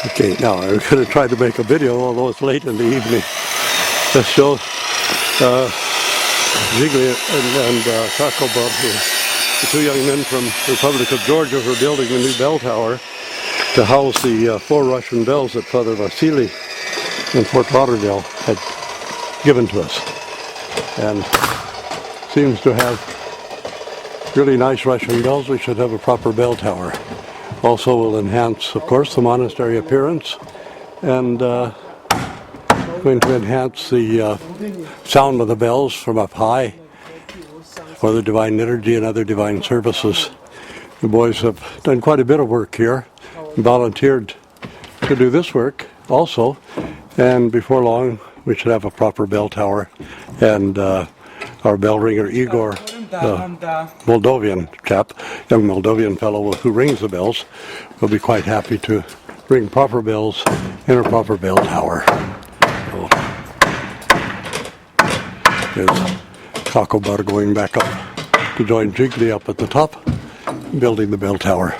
Okay, now I'm going to try to make a video, although it's late in the evening, to show Jiggly and Taco Bub, the two young men from the Republic of Georgia, who are building a new bell tower to house the 4 Russian bells that Father Vasily in Fort Lauderdale had given to us. And seems to have really nice Russian bells. We should have a proper bell tower. Also will enhance, of course, the monastery appearance, and going to enhance the sound of the bells from up high for the divine liturgy and other divine services. The boys have done quite a bit of work here, volunteered to do this work also, and before long we should have a proper bell tower, and our bell ringer Igor, the Moldovan chap, young Moldovan fellow who rings the bells, will be quite happy to ring proper bells in a proper bell tower. So, there's Taco Bar going back up to join Jiggly up at the top, building the bell tower.